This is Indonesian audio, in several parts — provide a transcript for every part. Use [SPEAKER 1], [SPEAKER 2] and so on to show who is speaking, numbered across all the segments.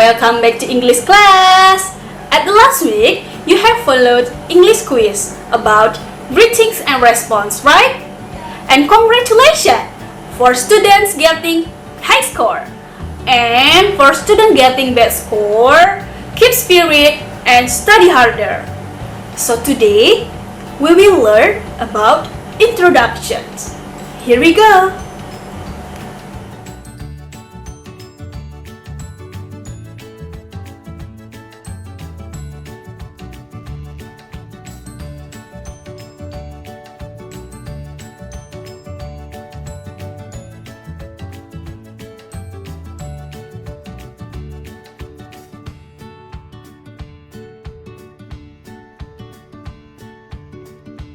[SPEAKER 1] Welcome back to English class! At the last week, you have followed English quiz about greetings and response, right? And congratulations for students getting high score. And for students getting bad score, keep spirit and study harder. So today, we will learn about introductions. Here we go!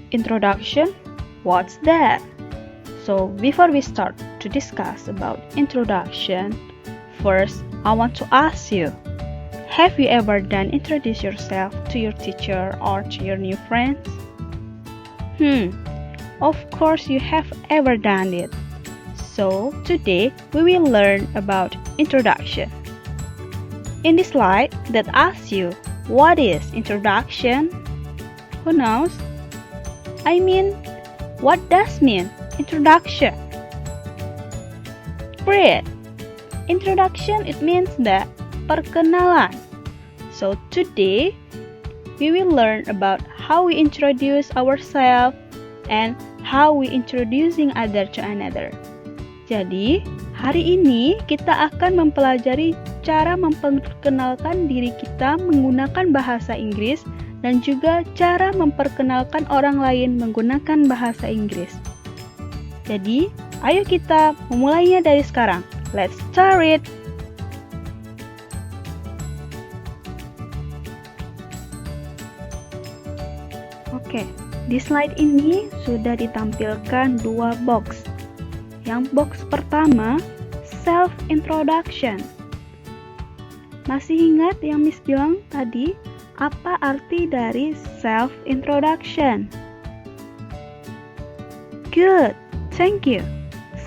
[SPEAKER 2] Introduction? What's that? So before we start to discuss about introduction, first I want to ask you, have you ever done introduce yourself to your teacher or to your new friends? Of course you have ever done it. So today we will learn about introduction. In this slide that asks you, what is introduction? Who knows? What does mean introduction? Great! Introduction, it means that perkenalan. So today, we will learn about how we introduce ourselves and how we introducing other to another. Jadi, hari ini kita akan mempelajari cara memperkenalkan diri kita menggunakan bahasa Inggris dan juga cara memperkenalkan orang lain menggunakan bahasa Inggris. Jadi, ayo kita memulainya dari sekarang. Let's start it! Oke, di slide ini sudah ditampilkan dua box. Yang box pertama, self-introduction. Masih ingat yang Miss bilang tadi? Apa arti dari self-introduction? Good, thank you.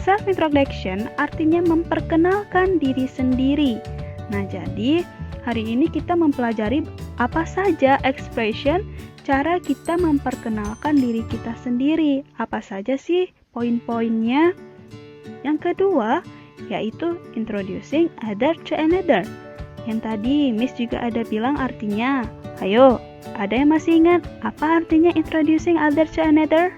[SPEAKER 2] Self-introduction artinya memperkenalkan diri sendiri. Nah, jadi hari ini kita mempelajari apa saja expression cara kita memperkenalkan diri kita sendiri. Apa saja sih poin-poinnya? Yang kedua, yaitu introducing other to another. Yang tadi Miss juga ada bilang artinya. Ayo, ada yang masih ingat apa artinya introducing other to another?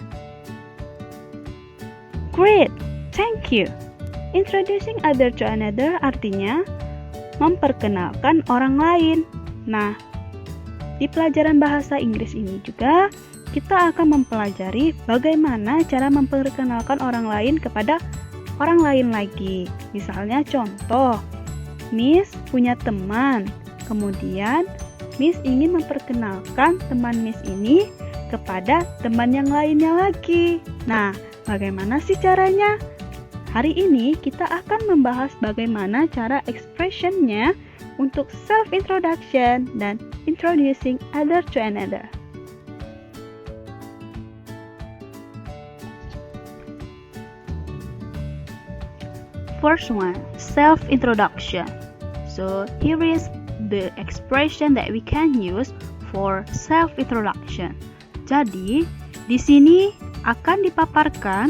[SPEAKER 2] Great, thank you. Introducing other to another artinya memperkenalkan orang lain. Nah, di pelajaran bahasa Inggris ini juga kita akan mempelajari bagaimana cara memperkenalkan orang lain kepada orang lain lagi. Misalnya contoh, Miss punya teman, kemudian Miss ingin memperkenalkan teman Miss ini kepada teman yang lainnya lagi. Nah, bagaimana sih caranya? Hari ini kita akan membahas bagaimana cara expressionnya untuk self-introduction dan introducing other to another. First one, self-introduction. So here is the expression that we can use for self-introduction. Jadi, di sini akan dipaparkan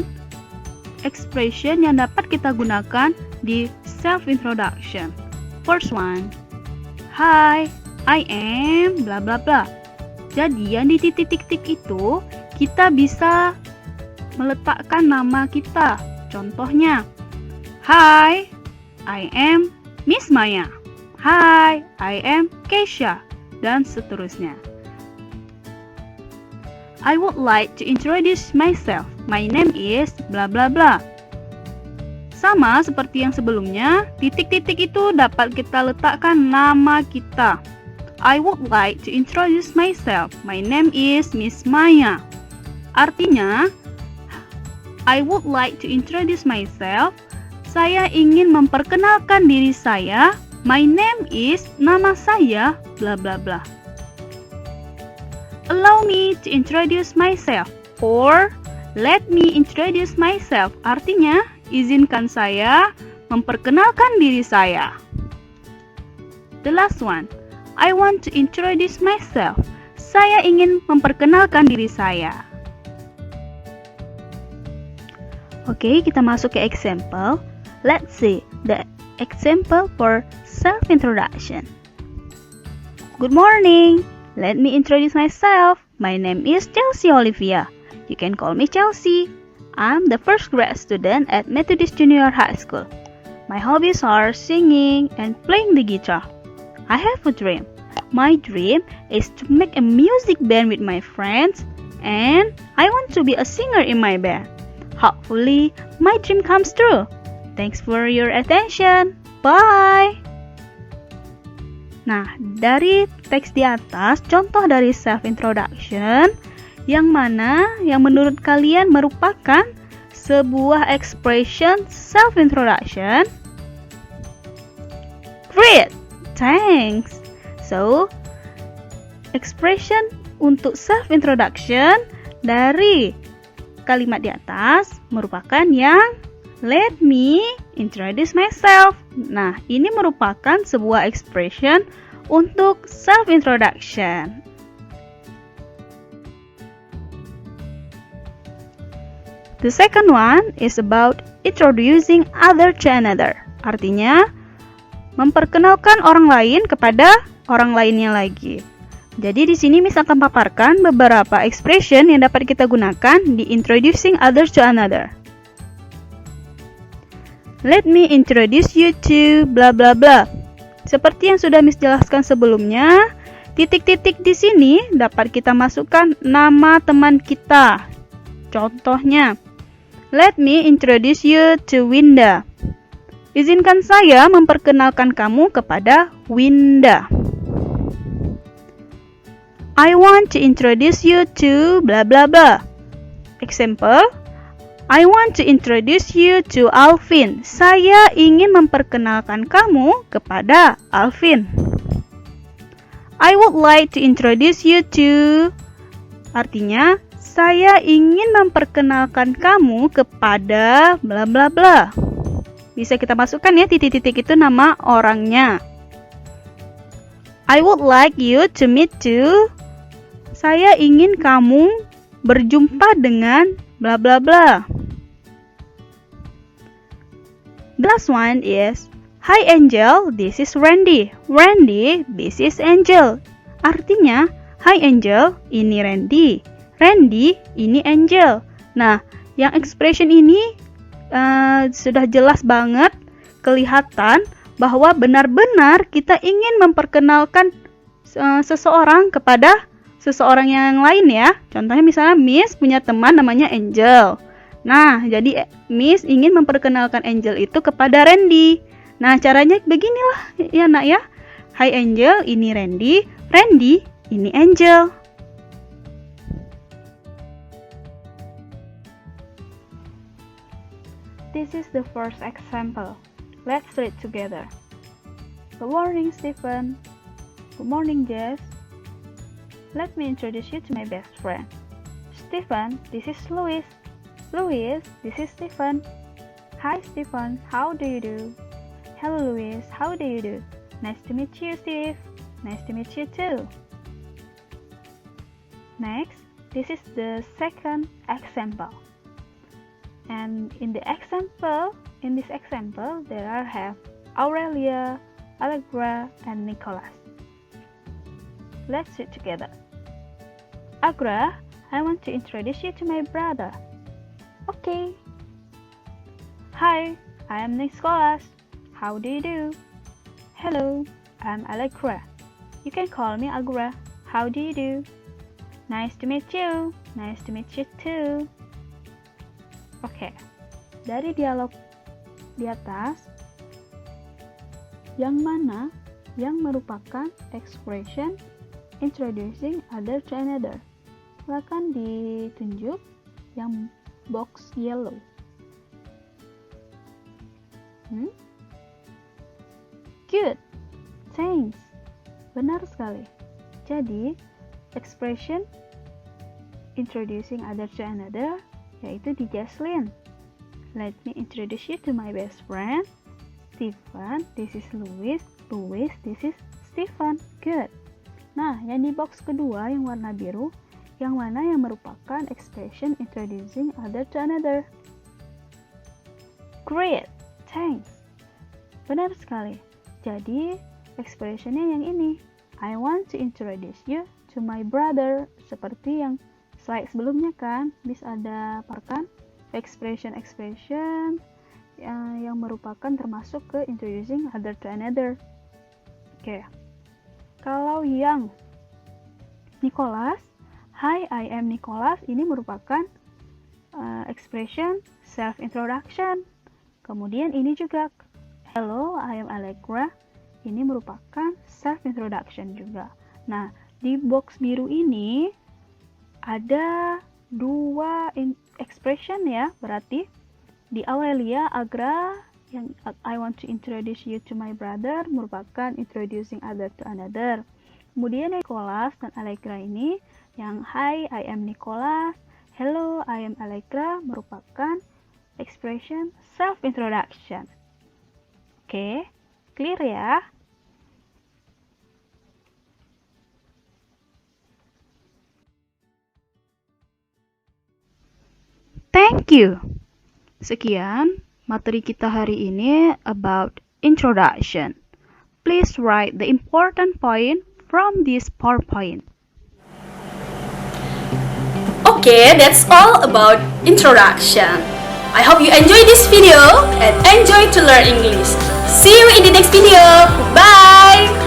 [SPEAKER 2] expression yang dapat kita gunakan di self-introduction. First one, hi, I am bla bla bla. Jadi, yang di titik-titik itu kita bisa meletakkan nama kita. Contohnya, hi, I am Miss Maya. Hi, I am Keisha, dan seterusnya. I would like to introduce myself. My name is bla bla bla. Sama seperti yang sebelumnya, titik-titik itu dapat kita letakkan nama kita. I would like to introduce myself. My name is Miss Maya. Artinya, I would like to introduce myself. Saya ingin memperkenalkan diri saya. My name is, nama saya, bla bla bla. Allow me to introduce myself, or let me introduce myself. Artinya, izinkan saya memperkenalkan diri saya. The last one, I want to introduce myself. Saya ingin memperkenalkan diri saya. Oke, kita masuk ke example. Let's see the example for self-introduction. Good morning. Let me introduce myself. My name is Chelsea Olivia. You can call me Chelsea. I'm the first grade student at Methodist Junior High School. My hobbies are singing and playing the guitar. I have a dream. My dream is to make a music band with my friends, and I want to be a singer in my band. Hopefully, my dream comes true. Thanks for your attention. Bye! Nah, dari teks di atas, contoh dari self-introduction, yang mana yang menurut kalian merupakan sebuah expression self-introduction? Great! Thanks! So, expression untuk self-introduction dari kalimat di atas merupakan yang let me introduce myself. Nah, ini merupakan sebuah expression untuk self-introduction. The second one is about introducing other to another. Artinya, memperkenalkan orang lain kepada orang lainnya lagi. Jadi di sini Miss akan paparkan beberapa expression yang dapat kita gunakan di introducing other to another. Let me introduce you to bla bla bla. Seperti yang sudah Miss jelaskan sebelumnya, titik-titik di sini dapat kita masukkan nama teman kita. Contohnya, let me introduce you to Winda. Izinkan saya memperkenalkan kamu kepada Winda. I want to introduce you to bla bla bla. Example, I want to introduce you to Alvin. Saya ingin memperkenalkan kamu kepada Alvin. I would like to introduce you to. Artinya, saya ingin memperkenalkan kamu kepada bla bla bla. Bisa kita masukkan ya titik-titik itu nama orangnya. I would like you to meet to. Saya ingin kamu berjumpa dengan bla bla bla. The last one is, hi Angel, this is Randy. Randy, this is Angel. Artinya, hi Angel, ini Randy. Randy, ini Angel. Nah, yang expression ini sudah jelas banget kelihatan bahwa benar-benar kita ingin memperkenalkan seseorang kepada seseorang yang lain ya. Contohnya misalnya Miss punya teman namanya Angel. Nah, jadi Miss ingin memperkenalkan Angel itu kepada Randy. Nah, caranya beginilah ya nak ya. Hi Angel, ini Randy. Randy, ini Angel. This is the first example. Let's read together. Good morning, Stephen. Good morning, Jess. Let me introduce you to my best friend. Stephen, this is Louis. Louis, this is Stephen. Hi, Stephen. How do you do? Hello, Louis. How do you do? Nice to meet you, Steve. Nice to meet you too. Next, this is the second example. And in this example, there have Aurelia, Allegra, and Nicholas. Let's read together. Agra, I want to introduce you to my brother. Okay. Hi, I am Nicholas. How do you do? Hello, I'm Allegra. You can call me Agra. How do you do? Nice to meet you. Nice to meet you too. Oke, dari dialog di atas, yang mana yang merupakan expression introducing other to another? Silakan ditunjuk yang box yellow. Good, thanks. Benar sekali. Jadi, expression introducing other to another yaitu di Jaslyn. Let me introduce you to my best friend, Stephen. This is Louis. Louis, this is Stephen. Good. Nah, yang di box kedua yang warna biru, yang mana yang merupakan expression introducing other to another. Great, thanks. Benar sekali. Jadi, expressionnya yang ini. I want to introduce you to my brother. Seperti yang slide sebelumnya kan, bisa ada parkan expression yang merupakan termasuk ke introducing other to another. Oke. Kalau yang Nicholas, hi, I am Nicholas, ini merupakan expression self-introduction. Kemudian ini juga, hello, I am Allegra, ini merupakan self-introduction juga. Nah, di box biru ini ada dua expression ya, berarti di Aurelia, Agra, yang I want to introduce you to my brother merupakan introducing other to another. Kemudian Nicholas dan Allegra ini yang hi, I am Nicholas, hello, I am Allegra merupakan expression self-introduction. Oke, clear ya? Thank you. Sekian materi kita hari ini about introduction. Please write the important point from this PowerPoint.
[SPEAKER 1] Okay, that's all about introduction. I hope you enjoy this video and enjoy to learn English. See you in the next video. Bye!